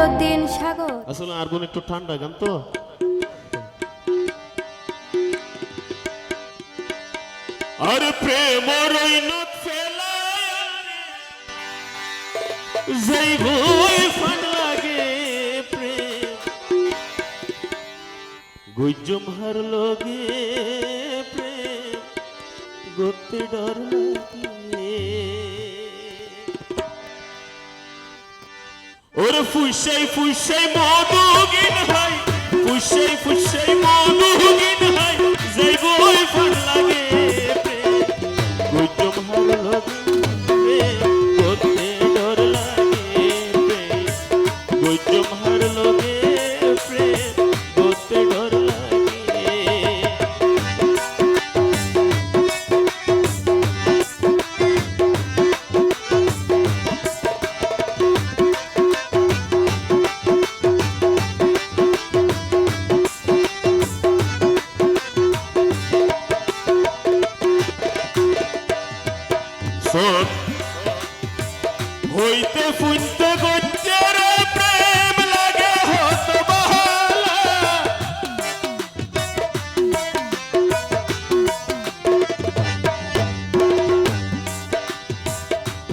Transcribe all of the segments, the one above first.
মঈনুদ্দিন সাগর। আসলে আর বোন একটু ঠান্ডা গান তো। আর প্রেম রইনত ফেলায় যাইবই ফান লাগে প্রেম গুজম হার লগে প্রেম গতে ডর লাগে ওর ফুসাই ফুসাই মধুগিন হয় ফুসাই ফুসাই মধুগিন হয় যাইবই ফান লাগে প্রেম গুজম হার লগে প্রেম গতে ডর লাগে প্রেম গুজম হার লগে প্রেম গতে ডর লাগে হইতে ফুনতে গজ্জের প্রেম লাগে হত বহালা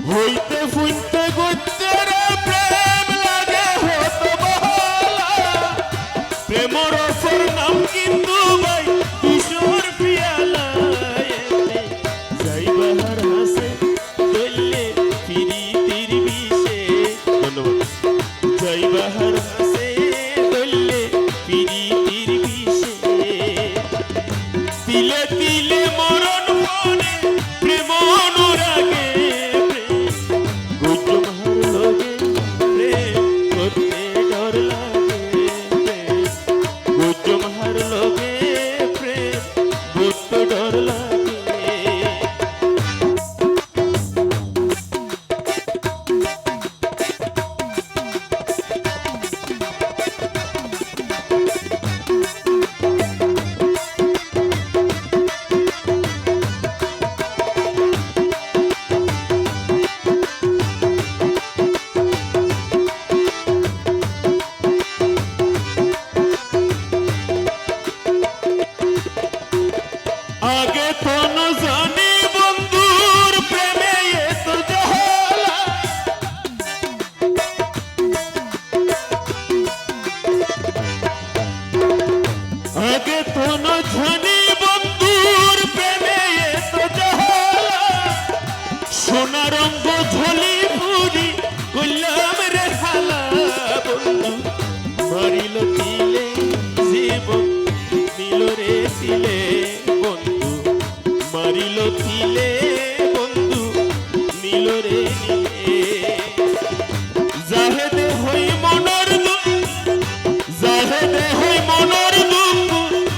হইতে ফুনতে গজ্জের প্রেম লাগে হত বহালা প্রেমর অফর নাম কিন্তু ভাই কিশোর পিয়ালা যাইবার হাসে দলে ফিরি তীর বিষে ধন্যবাদ যাইবার হাসে দলে ফিরি তীর বিষে তিলে তিলে মরণ মনে প্রেম অনুরাগে গুজম হার লগে প্রেম করতে ডর লাগে গুজম হার লগে প্রেম করতে ডর লাগে আগে তো না জানি বন্ধুর প্রেমে এত জাহালা আগে তো না জানি বন্ধুর প্রেমে এত জাহালা সোনা রঙ্গ ঝলি পুরি কইলাম রে হালা বন্ধু মারিল তিলে জীবন নিল রে তিলে বন্ধু মারিল তিলে বন্ধু নিল রে নিলে জাহেদে হই মনর দুঃখ জাহেদে হই মনর দুঃখ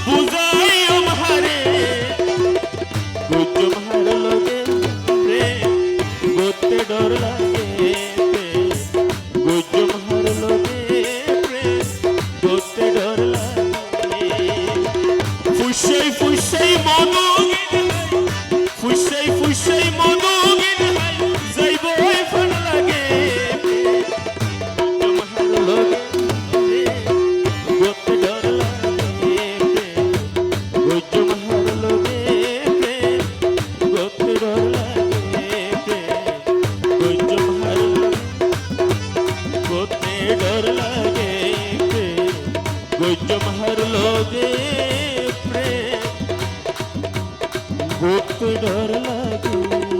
বুঝাই আমারে গুজম হার লগে প্রেম গতে ডর লাগে প্রেম গুজম হার লগে প্রেম গতে ডর লাগে ফুসাই ফুসাই মধুগিন ফুসাই ফুসাই মধুগিন যাইবই ফান লাগে গুজম হার লগে গতে ডর লাগে গুজম হার লগে গতে ডর লাগে গুজম হার গতে ডর লাগে গুজম হার লগে প্রেম গতে ডর লাগে।